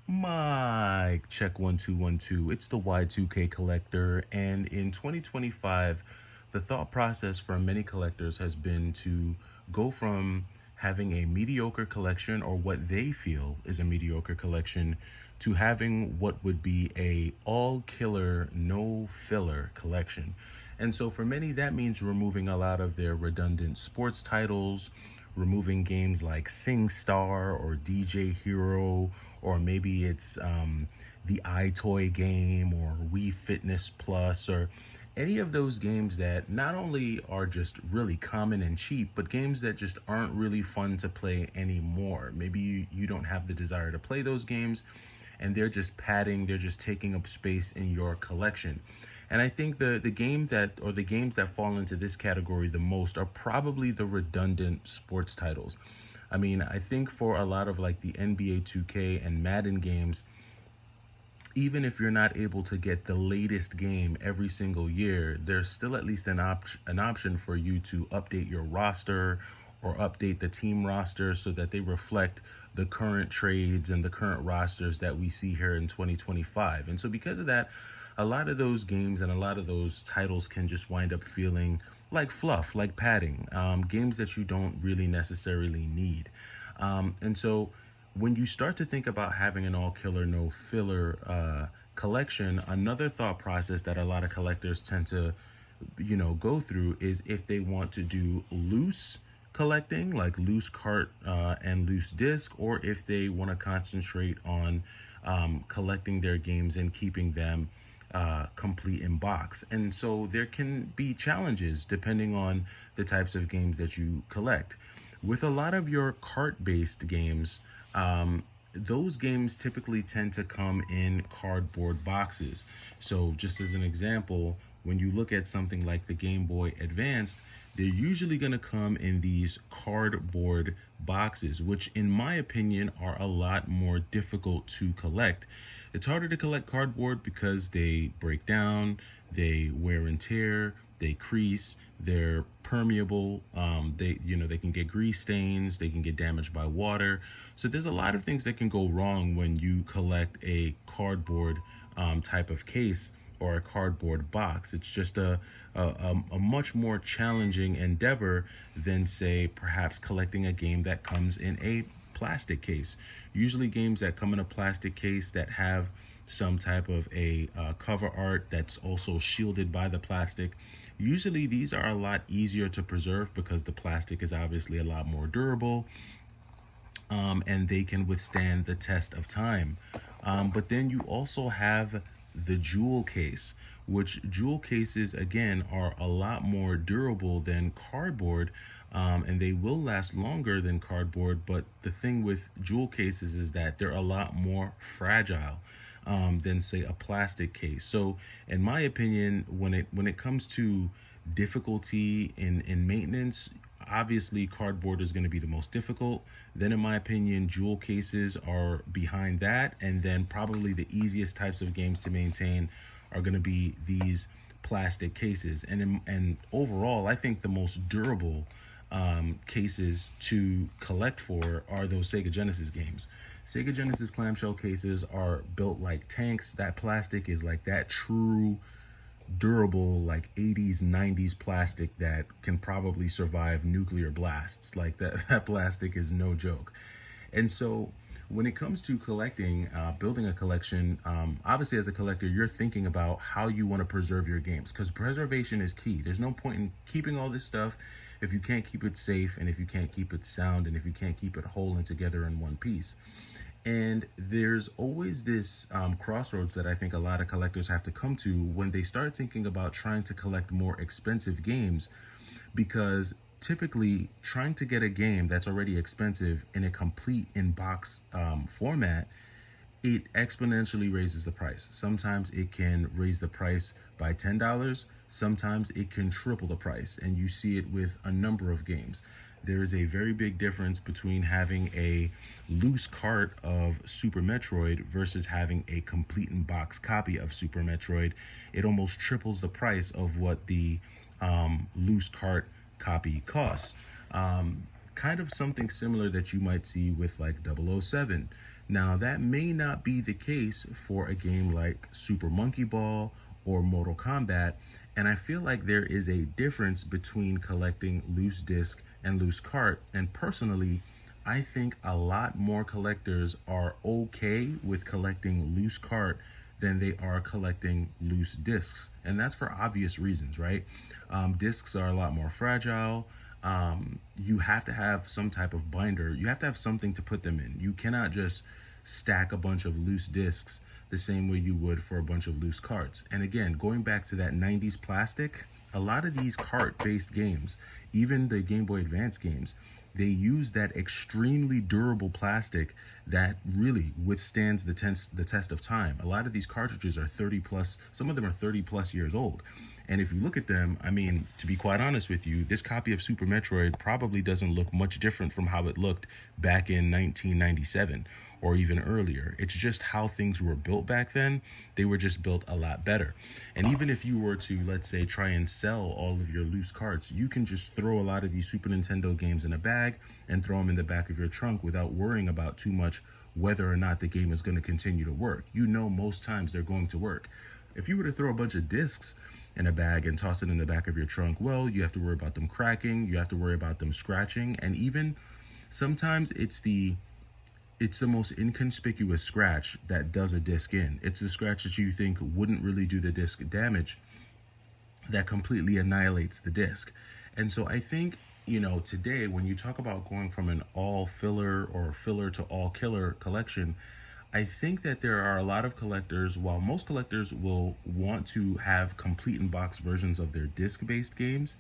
Mike, check 1212. It's the Y2K collector, and in 2025, the thought process for many collectors has been to go from having a mediocre collection or what they feel is a mediocre collection to having what would be a all killer, no filler collection. And so for many, that means removing a lot of their redundant sports titles, removing games like SingStar or DJ Hero, or maybe it's the iToy game or Wii Fitness Plus, or any of those games that not only are just really common and cheap, but games that just aren't really fun to play anymore. Maybe you don't have the desire to play those games, and they're just padding, they're just taking up space in your collection. And I think the game that, or the games that fall into this category the most, are probably the redundant sports titles. I mean, I think for a lot of like the NBA 2K and Madden games, even if you're not able to get the latest game every single year, there's still at least an option for you to update your roster or update the team roster so that they reflect the current trades and the current rosters that we see here in 2025. And so because of that, a lot of those games and a lot of those titles can just wind up feeling like fluff, like padding, games that you don't really necessarily need. And so when you start to think about having an all killer, no filler collection, another thought process that a lot of collectors tend to, go through is if they want to do loose collecting, like loose cart and loose disc, or if they want to concentrate on collecting their games and keeping them complete in box. And so there can be challenges depending on the types of games that you collect. With a lot of your cart-based games, those games typically tend to come in cardboard boxes. So just as an example, when you look at something like the Game Boy Advanced, they're usually going to come in these cardboard boxes, which in my opinion are a lot more difficult to collect. It's harder to collect cardboard because they break down, they wear and tear, they crease, they're permeable, they can get grease stains, they can get damaged by water. So there's a lot of things that can go wrong when you collect a cardboard type of case or a cardboard box. It's just a much more challenging endeavor than, say, perhaps collecting a game that comes in a plastic case. Usually games that come in a plastic case that have some type of a cover art that's also shielded by the plastic, usually these are a lot easier to preserve because the plastic is obviously a lot more durable, and they can withstand the test of time. But then you also have the jewel case, which jewel cases again are a lot more durable than cardboard, and they will last longer than cardboard. But the thing with jewel cases is that they're a lot more fragile than, say, a plastic case. So in my opinion, when it comes to difficulty in maintenance, obviously cardboard is going to be the most difficult. Then in my opinion, jewel cases are behind that, and then probably the easiest types of games to maintain are going to be these plastic cases. And overall, I think the most durable cases to collect for are those Sega Genesis games. Sega Genesis clamshell cases are built like tanks. That plastic is like that true durable, like 80s 90s plastic that can probably survive nuclear blasts. Like that plastic is no joke. And so when it comes to collecting, building a collection, obviously as a collector, you're thinking about how you want to preserve your games, because preservation is key. There's no point in keeping all this stuff if you can't keep it safe, and if you can't keep it sound, and if you can't keep it whole and together in one piece. And there's always this crossroads that I think a lot of collectors have to come to when they start thinking about trying to collect more expensive games, because typically trying to get a game that's already expensive in a complete in-box format, it exponentially raises the price. Sometimes it can raise the price by $10. Sometimes it can triple the price, and you see it with a number of games. There is a very big difference between having a loose cart of Super Metroid versus having a complete in-box copy of Super Metroid. It almost triples the price of what the loose cart copy costs. Kind of something similar that you might see with like 007. Now, that may not be the case for a game like Super Monkey Ball or Mortal Kombat, and I feel like there is a difference between collecting loose disc and loose cart. And personally, I think a lot more collectors are okay with collecting loose cart than they are collecting loose discs. And that's for obvious reasons, right? Discs are a lot more fragile. You have to have some type of binder. You have to have something to put them in. You cannot just stack a bunch of loose discs the same way you would for a bunch of loose carts. And again, going back to that 90s plastic, a lot of these cart-based games, even the Game Boy Advance games, they use that extremely durable plastic that really withstands the test of time. A lot of these cartridges are 30 plus, some of them are 30 plus years old. And if you look at them, I mean, to be quite honest with you, this copy of Super Metroid probably doesn't look much different from how it looked back in 1997 or even earlier. It's just how things were built back then. They were just built a lot better. And even if you were to, let's say, try and sell all of your loose carts, you can just throw a lot of these Super Nintendo games in a bag and throw them in the back of your trunk without worrying about too much whether or not the game is going to continue to work. You know, most times they're going to work. If you were to throw a bunch of discs in a bag and toss it in the back of your trunk, well, you have to worry about them cracking, you have to worry about them scratching, and even sometimes it's the most inconspicuous scratch that does a disc in. It's a scratch that you think wouldn't really do the disc damage that completely annihilates the disc. And so I think, you know, today when you talk about going from an all filler or filler to all killer collection, I think that there are a lot of collectors, while most collectors will want to have complete in box versions of their disc-based games,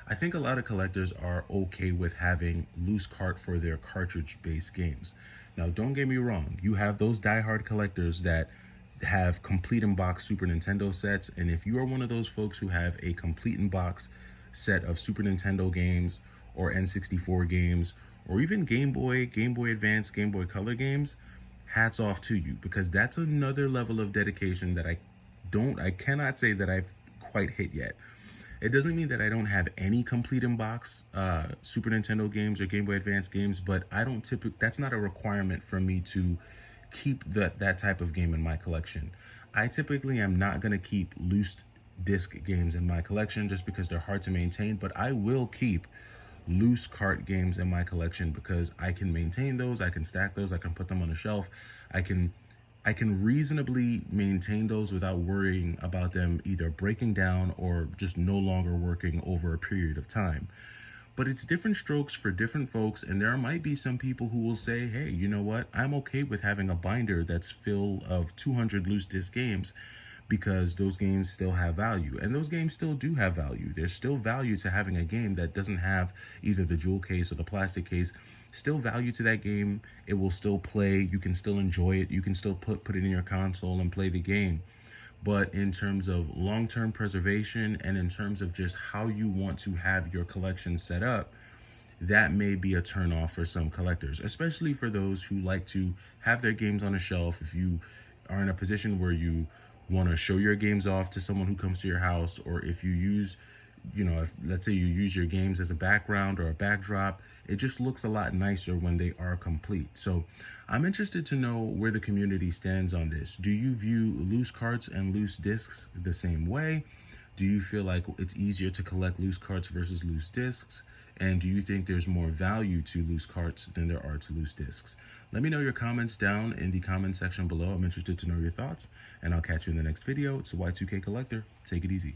I think a lot of collectors are okay with having loose cart for their cartridge-based games. Now, don't get me wrong, you have those diehard collectors that have complete in box Super Nintendo sets, and if you are one of those folks who have a complete in box set of Super Nintendo games or N64 games or even Game Boy Advance, Game Boy Color games, hats off to you, because that's another level of dedication that I cannot say that I've quite hit yet. It doesn't mean that I don't have any complete in box Super Nintendo games or Game Boy Advance games, but I don't that's not a requirement for me to keep that type of game in my collection. I typically am not going to keep loose disc games in my collection just because they're hard to maintain, but I will keep loose cart games in my collection because I can maintain those, I can stack those, I can put them on a shelf, I can reasonably maintain those without worrying about them either breaking down or just no longer working over a period of time. But it's different strokes for different folks, and there might be some people who will say, hey, you know what, I'm okay with having a binder that's full of 200 loose disc games because those games still have value, and those games still do have value. There's still value to having a game that doesn't have either the jewel case or the plastic case. Still value to that game. It will still play. You can still enjoy it. You can still put it in your console and play the game. But in terms of long-term preservation and in terms of just how you want to have your collection set up, that may be a turnoff for some collectors, especially for those who like to have their games on a shelf. If you are in a position where you want to show your games off to someone who comes to your house, or if you use, you know, let's say you use your games as a background or a backdrop, it just looks a lot nicer when they are complete. So I'm interested to know where the community stands on this. Do you view loose carts and loose discs the same way? Do you feel like it's easier to collect loose carts versus loose discs? And do you think there's more value to loose carts than there are to loose discs? Let me know your comments down in the comment section below. I'm interested to know your thoughts, and I'll catch you in the next video. It's the Y2K Collector. Take it easy.